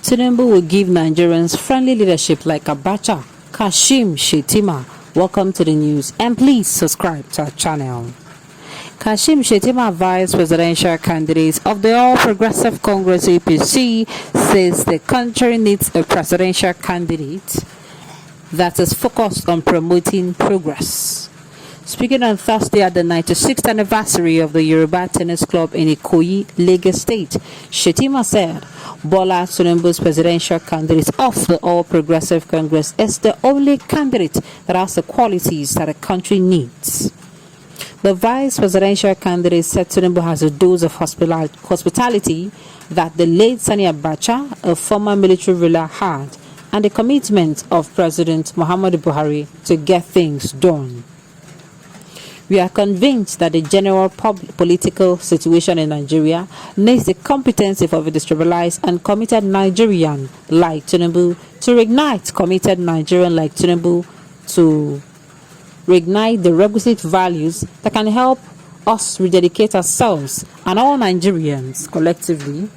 Tinubu will give Nigerians friendly leadership like Abacha, Kashim, Shettima. Welcome to the news and please subscribe to our channel. Kashim Shettima, vice presidential candidate of the All Progressive Congress APC, says the country needs a presidential candidate that is focused on promoting progress. Speaking on Thursday at the 96th anniversary of the Yoruba Tennis Club in Ikoyi, Lagos State, Shettima said Bola Tinubu's presidential candidate of the All Progressive Congress is the only candidate that has the qualities that the country needs. The vice presidential candidate said Tinubu has a dose of hospitality that the late Sani Abacha, a former military ruler, had, and the commitment of President Muhammadu Buhari to get things done. We are convinced that the general political situation in Nigeria needs the competency of a destabilized and committed Nigerian like Tinubu to reignite committed Nigerian like Tinubu to reignite the requisite values that can help us rededicate ourselves and all Nigerians collectively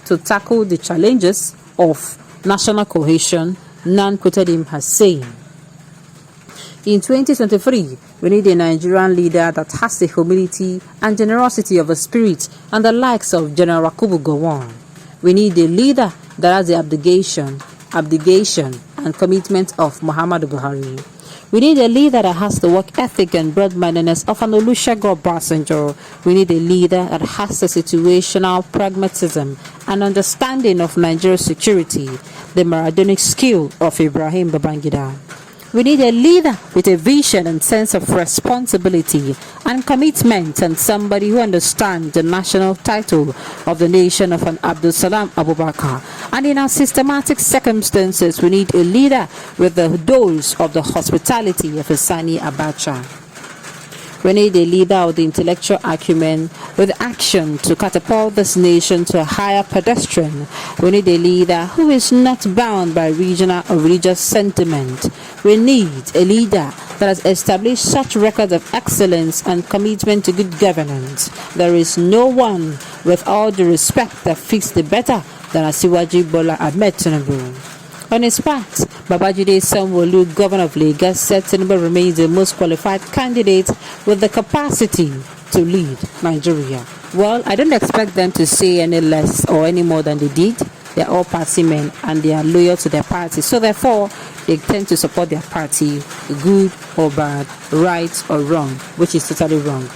to tackle the challenges of national cohesion, Nan quoted him as saying. In 2023, we need a Nigerian leader that has the humility and generosity of a spirit and the likes of General Yakubu Gowon. We need a leader that has the abdication and commitment of Muhammadu Buhari. We need a leader that has the work ethic and broad-mindedness of an Olusegun Obasanjo. We need a leader that has the situational pragmatism and understanding of Nigeria's security, the Maradonic skill of Ibrahim Babangida. We need a leader with a vision and sense of responsibility and commitment, and somebody who understands the national title of the nation of an Abdul Salam Abubakar. And in our systematic circumstances, we need a leader with the dose of the hospitality of a Sani Abacha. We need a leader with the intellectual acumen with action to catapult this nation to a higher pedestrian. We need a leader who is not bound by regional or religious sentiment. We need a leader that has established such records of excellence and commitment to good governance. There is no one, with all the respect, that fits the better than Asiwaju Bola Ahmed Tinubu. On his part, Babajide Sanwo-Olu, governor of Lagos, said Tinubu remains the most qualified candidate with the capacity to lead Nigeria. Well, I don't expect them to say any less or any more than they did. They are all party men and they are loyal to their party. So therefore, they tend to support their party, good or bad, right or wrong, which is totally wrong.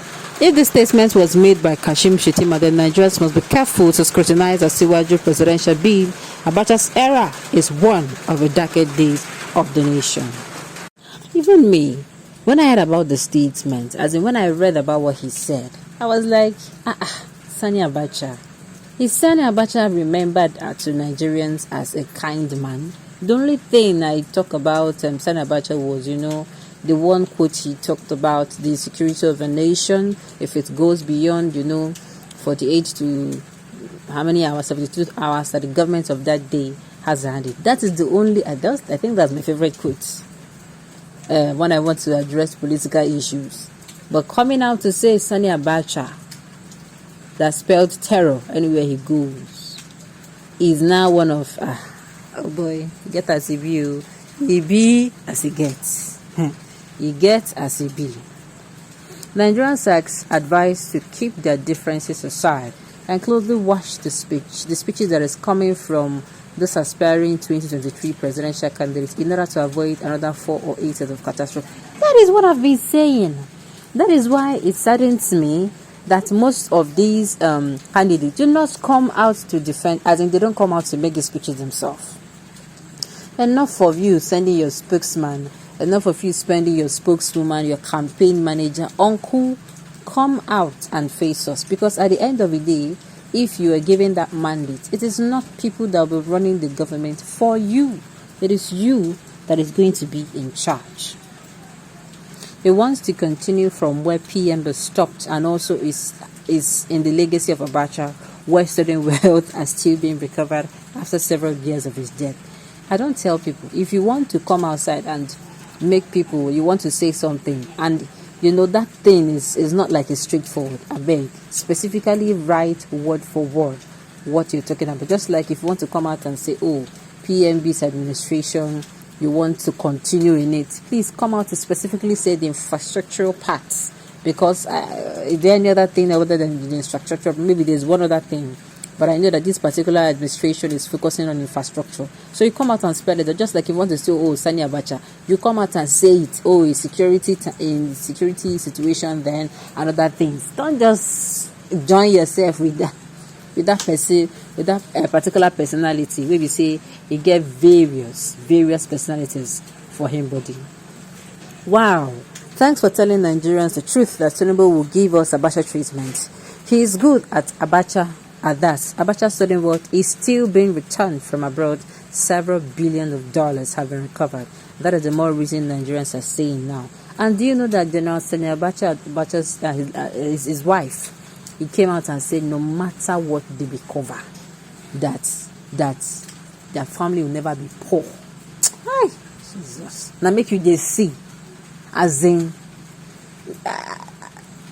If this statement was made by Kashim Shettima, then Nigerians must be careful to scrutinize Asiwaju presidential bid. Abacha's era is one of the darkest days of the nation. Even me, when I heard about the statement, as in when I read about what he said, I was like, Sani Abacha. Is Sani Abacha remembered to Nigerians as a kind man? The only thing I talk about Sani Abacha was, the one quote he talked about the security of a nation, if it goes beyond, 48 to how many hours, 72 hours that the government of that day has handed. That is the only, I think that's my favorite quote when I want to address political issues. But coming out to say Sani Abacha, that spelled terror anywhere he goes, is now one of, oh boy, get as he be, he be as he gets. He gets as he be. Nigerians are advised to keep their differences aside and closely watch the speeches that is coming from this aspiring 2023 presidential candidates in order to avoid another 4 or 8 years of catastrophe. That is what I've been saying. That is why it saddens me that most of these candidates do not come out to defend, as in they don't come out to make the speeches themselves. Enough of you sending your spokesman, enough of you spending your spokeswoman, your campaign manager, uncle, come out and face us. Because at the end of the day, if you are given that mandate, it is not people that will be running the government for you. It is you that is going to be in charge. He wants to continue from where PM stopped and also is in the legacy of Abacha, where student wealth are still being recovered after several years of his death. I don't tell people, if you want to come outside and make people, you want to say something and that thing is not like a straightforward, I beg, specifically write word for word what you're talking about. Just like if you want to come out and say, oh, PMB's administration, you want to continue in it, please come out to specifically say the infrastructural parts. Because is there any other thing other than the infrastructure? Maybe there's one other thing. But I know that this particular administration is focusing on infrastructure. So you come out and spell it. Just like you want to say, oh, Sani Abacha, you come out and say it. Oh, in security situation, then and other things. Don't just join yourself with that person, with that particular personality. Where we say he get various personalities for him body. Wow. Thanks for telling Nigerians the truth that Tinubu will give us Abacha treatment. He is good at Abacha. At that, Abacha's stolen wealth is still being returned from abroad. Several billions of dollars have been recovered. That is the more reason Nigerians are saying now. And do you know that General Sani Abacha's his wife, he came out and said no matter what they recover, that their family will never be poor. Hi, Jesus. Now make you just see, as in.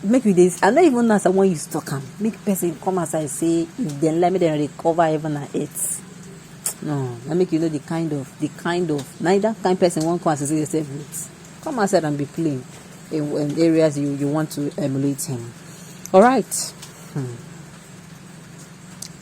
Make you this. I don't even know someone you talk am. Make person come outside say if they let me then recover even at it. No, I make you know the kind of neither kind person won't come and say yourself with. Come outside and be playing in areas you want to emulate him. Alright.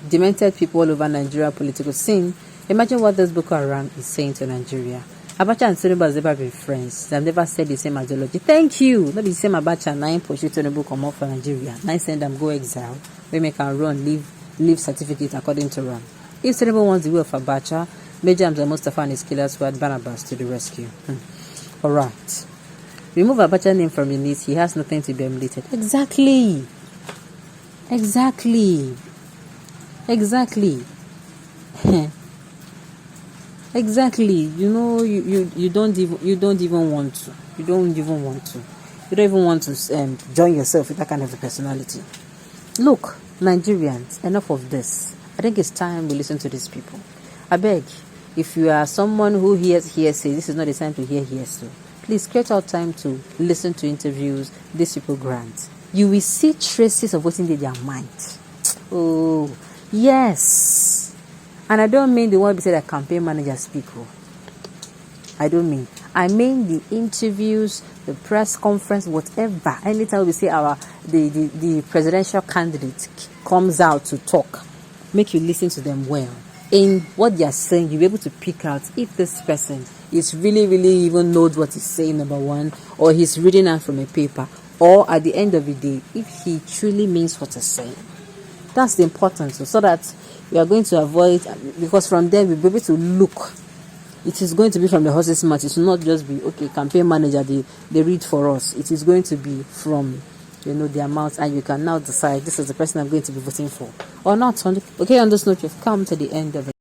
Demented people all over Nigeria political scene. Imagine what this Boko Haram is saying to Nigeria. Abacha and Tinubu has never been friends. They have never said the same ideology. Thank you. Not the same Abacha. 9 pursue Tinubu come off for Nigeria. 9 send them go exile. Women can run, leave certificate according to run. If Tinubu wants the way of Abacha, Major Hamza Mustafa and his killers who had Barnabas to the rescue. Alright. Remove Abacha's name from your list. He has nothing to be emulated. Exactly. Exactly. You know, you don't even want to. You don't even want to join yourself with that kind of a personality. Look, Nigerians, enough of this. I think it's time we listen to these people. I beg, if you are someone who hears hearsay, this is not the time to hear hearsay. Please create out time to listen to interviews these people grant. You will see traces of what's in their mind. Oh, yes. And I don't mean the one who say that campaign managers speak. I don't mean. I mean the interviews, the press conference, whatever. Anytime we see the presidential candidate comes out to talk, make you listen to them well. In what they are saying, you'll be able to pick out if this person is really even knows what he's saying, number one, or he's reading out from a paper, or at the end of the day, if he truly means what he's saying. That's the importance, so that we are going to avoid, because from there we'll be able to look. It is going to be from the horse's mouth. It will not just be, okay, campaign manager, they read for us. It is going to be from, their mouth, and you can now decide, this is the person I'm going to be voting for, or not. Okay, on this note, we've come to the end of it.